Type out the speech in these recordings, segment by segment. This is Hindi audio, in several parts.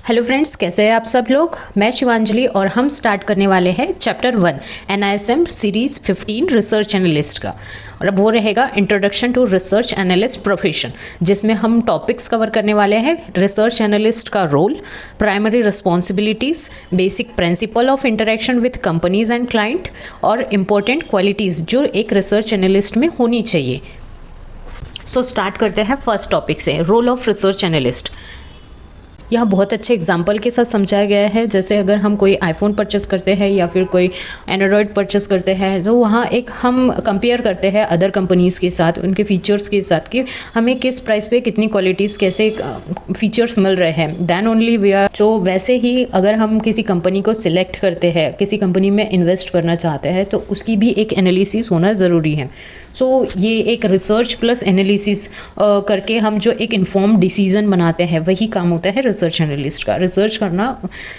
हेलो फ्रेंड्स, कैसे हैं आप सब लोग। मैं शिवांजलि और हम स्टार्ट करने वाले हैं chapter 1 NISM series 15 research analyst का। और अब वो रहेगा introduction to research analyst profession, जिसमें हम टॉपिक्स कवर करने वाले हैं। रिसर्च एनालिस्ट का role, primary responsibilities, basic principle of interaction with companies and client और इम्पोर्टेंट क्वालिटीज़ जो एक रिसर्च एनालिस्ट में होनी चाहिए। सो स्टार्ट करते हैं फर्स्ट टॉपिक से, रोल ऑफ रिसर्च एनालिस्ट। यह बहुत अच्छे एग्जाम्पल के साथ समझाया गया है। जैसे अगर हम कोई आईफोन परचेस करते हैं या फिर कोई एंड्रॉयड परचेस करते हैं, तो वहाँ एक हम कंपेयर करते हैं अदर कंपनीज़ के साथ, उनके फीचर्स के साथ कि हमें किस प्राइस पे कितनी क्वालिटीज़, कैसे फीचर्स मिल रहे हैं। Then only we are. तो वैसे ही अगर हम किसी कंपनी को सिलेक्ट करते हैं, किसी कंपनी में इन्वेस्ट करना चाहते हैं, तो उसकी भी एक एनालिसिस होना ज़रूरी है। सो ये एक रिसर्च प्लस एनालिसिस करके हम जो एक इन्फॉर्म्ड डिसीजन बनाते हैं, वही काम होता है रिसर्च एनालिस्ट का। रिसर्च करना,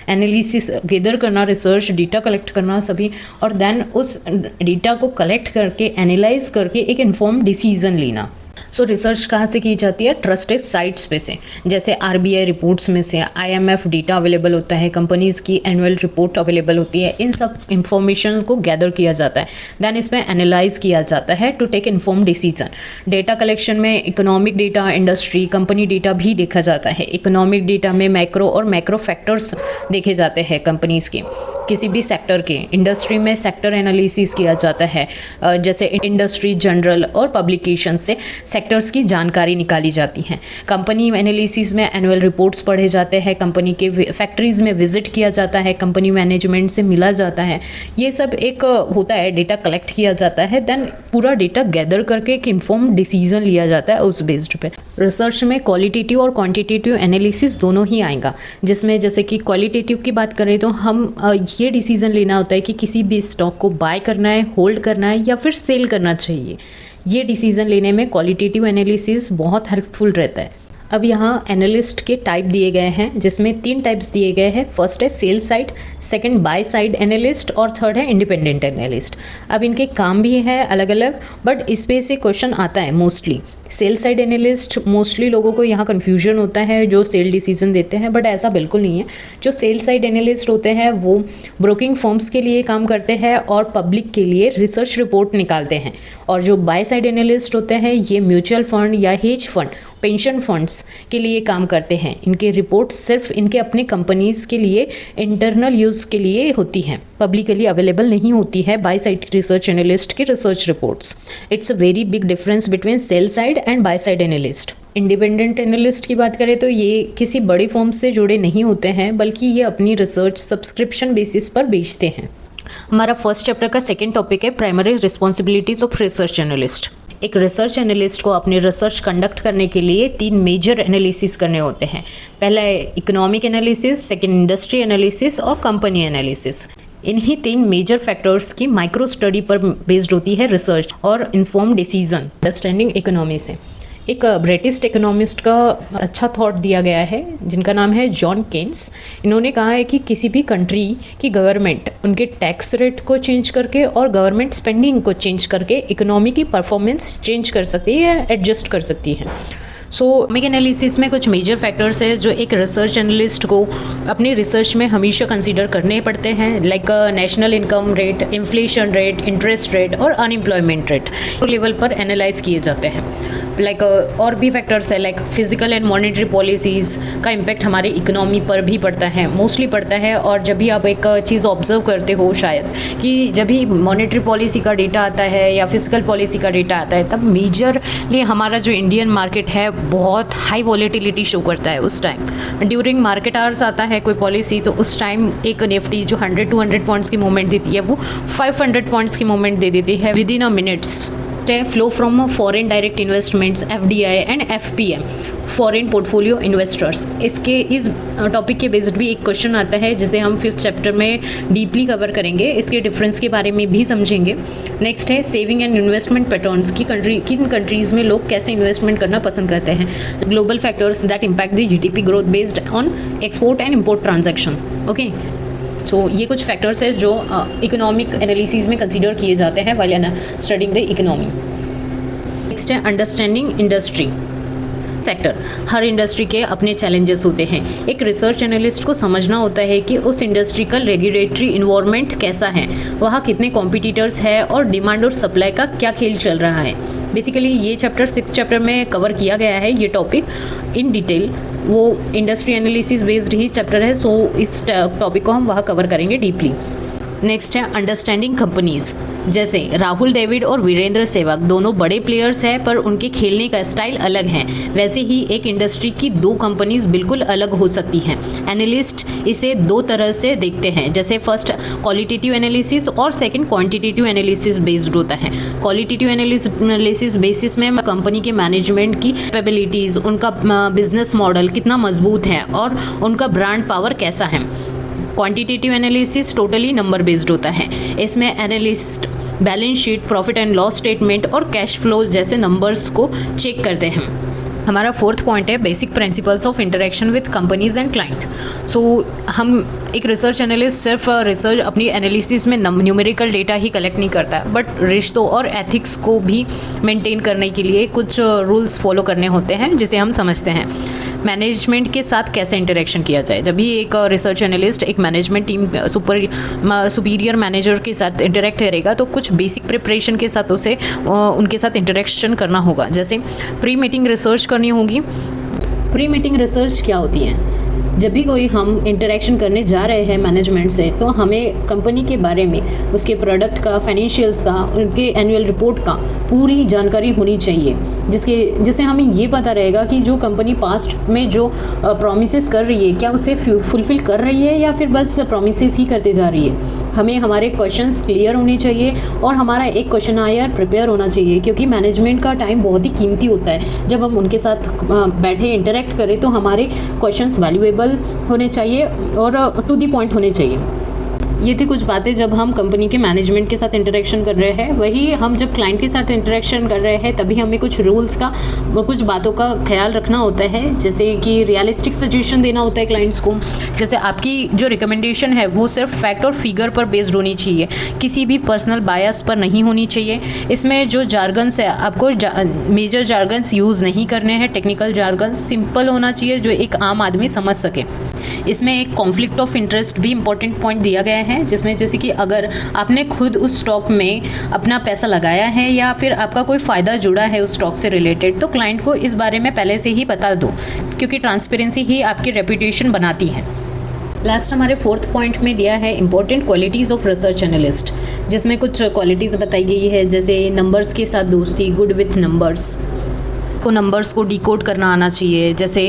एनालिसिस गैदर करना, रिसर्च डेटा कलेक्ट करना सभी, और देन उस डेटा को कलेक्ट करके एनालाइज करके एक इन्फॉर्म्ड डिसीजन लेना। सो रिसर्च कहाँ से की जाती है? ट्रस्टेड साइट्स पे से, जैसे RBI रिपोर्ट्स में से, IMF डेटा अवेलेबल होता है, कंपनीज़ की एनुअल रिपोर्ट अवेलेबल होती है। इन सब इंफॉर्मेशन को गैदर किया जाता है, दैन इसमें एनालाइज किया जाता है to take informed decision. Data collection में economic data, industry, company data भी देखा जाता है। इकोनॉमिक डेटा में मैक्रो और मैक्रो फैक्टर्स देखे जाते हैं कंपनीज़ के, किसी भी सेक्टर के। इंडस्ट्री में सेक्टर एनालिसिस किया जाता है, जैसे इंडस्ट्री जनरल और पब्लिकेशन से सेक्टर्स की जानकारी निकाली जाती है। कंपनी एनालिसिस में एनुअल रिपोर्ट्स पढ़े जाते हैं, कंपनी के फैक्ट्रीज़ में विजिट किया जाता है, कंपनी मैनेजमेंट से मिला जाता है। ये सब एक होता है, डेटा कलेक्ट किया जाता है, देन पूरा डेटा गैदर करके एक इन्फॉर्म्ड डिसीजन लिया जाता है उस बेस्ड पे। रिसर्च में क्वालिटेटिव और क्वांटिटेटिव एनालिसिस दोनों ही आएगा, जिसमें जैसे कि क्वालिटेटिव की बात करें तो हम ये डिसीजन लेना होता है कि किसी भी स्टॉक को बाय करना है, होल्ड करना है या फिर सेल करना चाहिए। ये डिसीजन लेने में क्वालिटेटिव एनालिसिस बहुत हेल्पफुल रहता है। अब यहाँ एनालिस्ट के टाइप दिए गए हैं, जिसमें 3 टाइप्स दिए गए हैं। फर्स्ट है sell side, second by side analyst और थर्ड है इंडिपेंडेंट एनालिस्ट। अब इनके काम भी है अलग अलग, बट इस पे से क्वेश्चन आता है mostly. Sell side analyst, mostly लोगों को यहाँ कन्फ्यूजन होता है जो सेल डिसीजन देते हैं, बट ऐसा बिल्कुल नहीं है। जो सेल साइड एनालिस्ट होते हैं वो ब्रोकिंग फर्म्स के लिए काम करते हैं और पब्लिक के लिए रिसर्च रिपोर्ट निकालते हैं। और जो बाय साइड एनालिस्ट होते हैं ये म्यूचुअल फंड या हेज फंड, पेंशन फंड्स के लिए काम करते हैं। इनके रिपोर्ट सिर्फ इनके अपने कंपनीज़ के लिए इंटरनल यूज़ के लिए होती हैं, पब्लिकली अवेलेबल नहीं होती है बाय साइड रिसर्च एनालिस्ट की research reports. It's a very big difference between sell side and by side analyst. Independent analyst की बात करें तो ये किसी बड़ी फर्म से जुड़े नहीं होते हैं, बल्कि ये अपनी रिसर्च सब्सक्रिप्शन बेसिस पर बेचते हैं। हमारा फर्स्ट चैप्टर का सेकेंड टॉपिक है primary responsibilities of research analyst. एक रिसर्च एनालिस्ट को अपनी रिसर्च कंडक्ट करने के लिए 3 मेजर एनालिसिस करने होते हैं। पहला है economic analysis, second industry analysis और कंपनी एनालिसिस। इन्हीं 3 मेजर फैक्टर्स की माइक्रो स्टडी पर बेस्ड होती है रिसर्च और इन्फॉर्म्ड डिसीजन अंडरस्टैंडिंग इकोनॉमी से। एक ब्रिटिश इकोनॉमिस्ट का अच्छा थॉट दिया गया है, जिनका नाम है जॉन केन्स। इन्होंने कहा है कि किसी भी कंट्री की गवर्नमेंट उनके टैक्स रेट को चेंज करके और गवर्नमेंट स्पेंडिंग को चेंज करके इकोनॉमी की परफॉर्मेंस चेंज कर सकती है, एडजस्ट कर सकती है। सो इकोनॉमिक एनालिसिस में कुछ मेजर फैक्टर्स है जो एक रिसर्च एनालिस्ट को अपनी रिसर्च में हमेशा कंसीडर करने पड़ते हैं, like national income rate, inflation rate, interest rate और अनएम्प्लॉयमेंट रेट लेवल पर एनालाइज किए जाते हैं। लाइक और भी फैक्टर्स है, like physical and monetary policies का इम्पैक्ट हमारे इकोनॉमी पर भी पड़ता है, मोस्टली पड़ता है। और जब भी आप एक चीज़ ऑब्जर्व करते हो शायद कि जब भी मॉनेटरी पॉलिसी का डेटा आता है या फिजिकल पॉलिसी का डेटा आता है, तब मेजरली हमारा जो इंडियन मार्केट है बहुत हाई वॉलेटिलिटी शो करता है। उस टाइम ड्यूरिंग मार्केट आवर्स आता है कोई पॉलिसी, तो उस टाइम एक निफ्टी जो 100-200 पॉइंट्स की मूवमेंट देती है, वो 500 पॉइंट्स की मूवमेंट दे देती है with in a minutes. Flow from foreign direct investments, FDI and FPM, foreign portfolio investors. इसके इस टॉपिक के बेस्ड भी एक क्वेश्चन आता है, जिसे हम 5th चैप्टर में डीपली कवर करेंगे, इसके डिफरेंस के बारे में भी समझेंगे। नेक्स्ट है सेविंग एंड इन्वेस्टमेंट पैटर्न्स की किन कंट्रीज़ में लोग कैसे इन्वेस्टमेंट करना पसंद करते हैं। Global factors that impact the GDP growth based on export and import transaction. Okay, तो ये कुछ फैक्टर्स है जो इकोनॉमिक एनालिसिस में कंसीडर किए जाते हैं while studying the economy. Next है अंडरस्टैंडिंग इंडस्ट्री। सेक्टर, हर इंडस्ट्री के अपने चैलेंजेस होते हैं। एक रिसर्च एनालिस्ट को समझना होता है कि उस इंडस्ट्री का रेगुलेटरी इन्वायरमेंट कैसा है, वहाँ कितने कॉम्पिटिटर्स है और डिमांड और सप्लाई का क्या खेल चल रहा है। बेसिकली ये चैप्टर 6 चैप्टर में कवर किया गया है ये टॉपिक इन डिटेल। वो इंडस्ट्री एनालिसिस बेस्ड ही चैप्टर है, सो इस टॉपिक को हम वहाँ कवर करेंगे डीपली। नेक्स्ट है अंडरस्टैंडिंग कंपनीज। जैसे राहुल डेविड और वीरेंद्र सहवाग दोनों बड़े प्लेयर्स हैं पर उनके खेलने का स्टाइल अलग है। वैसे ही एक इंडस्ट्री की दो कंपनीज बिल्कुल अलग हो सकती हैं। एनालिस्ट इसे दो तरह से देखते हैं, जैसे फर्स्ट क्वालिटेटिव एनालिसिस और सेकंड क्वांटिटेटिव एनालिसिस बेस्ड होता है। क्वालिटेटिव एनालिसिस बेसिस में कंपनी के मैनेजमेंट की कैपेबिलिटीज़, उनका बिजनेस मॉडल कितना मजबूत है और उनका ब्रांड पावर कैसा है। Quantitative analysis totally number based होता है। इसमें analyst balance sheet, profit and loss statement और कैश फ्लो जैसे नंबर्स को चेक करते हैं। हमारा फोर्थ पॉइंट है basic principles of interaction with companies and client. सो हम एक रिसर्च एनालिस्ट सिर्फ रिसर्च अपनी एनालिसिस में न्यूमेरिकल डेटा ही कलेक्ट नहीं करता है, बट रिश्तों और एथिक्स को भी मेंटेन करने के लिए कुछ रूल्स फॉलो करने होते हैं जिसे हम समझते हैं। मैनेजमेंट के साथ कैसे इंटरेक्शन किया जाए। जब भी एक रिसर्च एनालिस्ट एक मैनेजमेंट टीम सुपीरियर मैनेजर के साथ इंटरेक्ट करेगा तो कुछ बेसिक प्रिपरेशन के साथ उसे उनके साथ इंटरेक्शन करना होगा। जैसे प्री मीटिंग रिसर्च करनी होगी। प्री मीटिंग रिसर्च क्या होती है? जब भी कोई हम इंटरेक्शन करने जा रहे हैं मैनेजमेंट से, तो हमें कंपनी के बारे में, उसके प्रोडक्ट का, फाइनेंशियल्स का, उनके एनुअल रिपोर्ट का पूरी जानकारी होनी चाहिए, जिससे हमें ये पता रहेगा कि जो कंपनी पास्ट में जो प्रॉमिसेस कर रही है क्या उसे फुलफ़िल कर रही है या फिर बस प्रॉमिसेस ही करते जा रही है। हमें हमारे क्वेश्चंस क्लियर होने चाहिए और हमारा एक क्वेश्चनायर प्रिपेयर होना चाहिए, क्योंकि मैनेजमेंट का टाइम बहुत ही कीमती होता है। जब हम उनके साथ बैठे इंटरेक्ट करें तो हमारे क्वेश्चंस वैल्यूएबल होने चाहिए और टू द पॉइंट होने चाहिए। ये थी कुछ बातें जब हम कंपनी के मैनेजमेंट के साथ इंटरेक्शन कर रहे हैं। वही हम जब क्लाइंट के साथ इंटरेक्शन कर रहे हैं तभी हमें कुछ रूल्स का और कुछ बातों का ख्याल रखना होता है, जैसे कि रियलिस्टिक सजेशन देना होता है क्लाइंट्स को। जैसे आपकी जो रिकमेंडेशन है वो सिर्फ फैक्ट और फिगर पर बेस्ड होनी चाहिए, किसी भी पर्सनल बायस पर नहीं होनी चाहिए। इसमें जो जार्गन्स है आपको मेजर जार्गन्स यूज़ नहीं करने हैं, टेक्निकल जार्गन्स सिंपल होना चाहिए जो एक आम आदमी समझ सके। इसमें एक कॉन्फ्लिक्ट ऑफ इंटरेस्ट भी इंपॉर्टेंट पॉइंट दिया गया है, जिसमें जैसे कि अगर आपने खुद उस स्टॉक में अपना पैसा लगाया है या फिर आपका कोई फ़ायदा जुड़ा है उस स्टॉक से रिलेटेड, तो क्लाइंट को इस बारे में पहले से ही बता दो, क्योंकि ट्रांसपेरेंसी ही आपकी रेपुटेशन बनाती है। लास्ट हमारे फोर्थ पॉइंट में दिया है important qualities of research analyst, जिसमें कुछ क्वालिटीज़ बताई गई है, जैसे नंबर्स के साथ दोस्ती, गुड विथ नंबर्स, को नंबर्स को डिकोड करना आना चाहिए। जैसे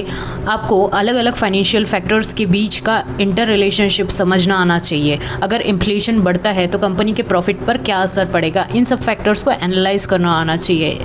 आपको अलग अलग फाइनेंशियल फैक्टर्स के बीच का इंटर रिलेशनशिप समझना आना चाहिए। अगर इन्फ्लेशन बढ़ता है तो कंपनी के प्रॉफिट पर क्या असर पड़ेगा, इन सब फैक्टर्स को एनालाइज करना आना चाहिए।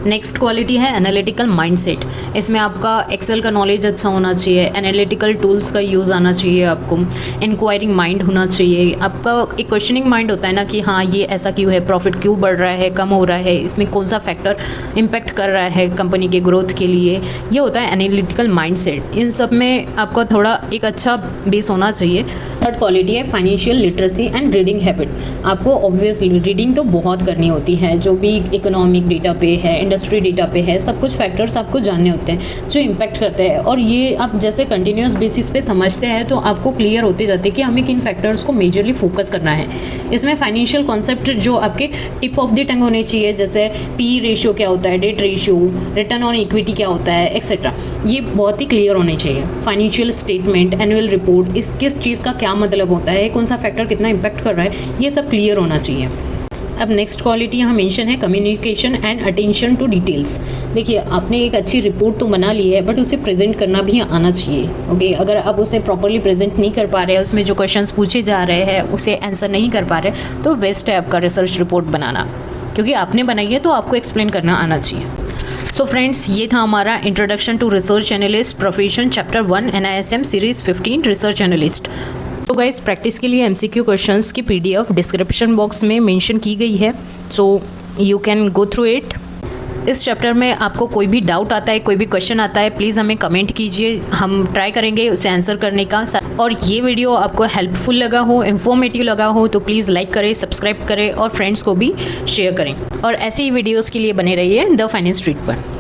नेक्स्ट क्वालिटी है एनालिटिकल माइंडसेट। इसमें आपका एक्सेल का नॉलेज अच्छा होना चाहिए, एनालिटिकल टूल्स का यूज़ आना चाहिए, आपको इंक्वायरिंग माइंड होना चाहिए। आपका एक क्वेश्चनिंग माइंड होता है ना कि हाँ ये ऐसा क्यों है, प्रॉफिट क्यों बढ़ रहा है, कम हो रहा है, इसमें कौन सा फैक्टर इम्पेक्ट कर रहा है कंपनी के ग्रोथ के लिए, ये होता है एनालिटिकल माइंडसेट। इन सब में आपका थोड़ा एक अच्छा बेस होना चाहिए। थर्ड क्वालिटी है financial literacy and reading habit. आपको ऑब्वियसली रीडिंग तो बहुत करनी होती है, जो भी इकोनॉमिक डेटा पे है, इंडस्ट्री डेटा पे है, सब कुछ फैक्टर्स आपको जानने होते हैं जो इम्पैक्ट करते हैं, और ये आप जैसे कंटिन्यूस बेसिस पे समझते हैं तो आपको क्लियर होते जाते हैं कि हमें किन फैक्टर्स को मेजरली फोकस करना है। इसमें फाइनेंशियल कॉन्सेप्ट जो आपके टिप ऑफ द टंग होने चाहिए, जैसे पी रेशियो क्या होता है, debt ratio, return on equity क्या होता है, एक्सेट्रा, ये बहुत ही क्लियर होने चाहिए। फाइनेंशियल स्टेटमेंट, एनुअल रिपोर्ट, इस किस चीज़ का क्या मतलब होता है, कौन सा फैक्टर कितना इम्पैक्ट कर रहा है, ये सब क्लियर होना चाहिए। अब नेक्स्ट क्वालिटी यहाँ मेंशन है communication and attention to details. देखिए आपने एक अच्छी रिपोर्ट तो बना ली है, बट उसे प्रेजेंट करना भी आना चाहिए। ओके, अगर आप उसे प्रॉपरली प्रेजेंट नहीं कर पा रहे हैं, उसमें जो क्वेश्चंस पूछे जा रहे हैं उसे आंसर नहीं कर पा रहे, तो बेस्ट है आपका रिसर्च रिपोर्ट बनाना, क्योंकि आपने बनाई है तो आपको एक्सप्लेन करना आना चाहिए। सो फ्रेंड्स, ये था हमारा introduction to research analyst profession chapter 1 NISM series 15 research analyst. तो गाइस, प्रैक्टिस के लिए MCQ क्वेश्चंस की PDF डिस्क्रिप्शन बॉक्स में मेंशन की गई है, so you can go through it. इस चैप्टर में आपको कोई भी डाउट आता है, कोई भी क्वेश्चन आता है, प्लीज़ हमें कमेंट कीजिए, हम ट्राई करेंगे उसे आंसर करने का। और ये वीडियो आपको हेल्पफुल लगा हो, इन्फॉर्मेटिव लगा हो तो प्लीज़ लाइक करें, सब्सक्राइब करें और फ्रेंड्स को भी शेयर करें। और ऐसे ही वीडियोज़ के लिए बने रहिए द फाइनेंस स्ट्रीट पर।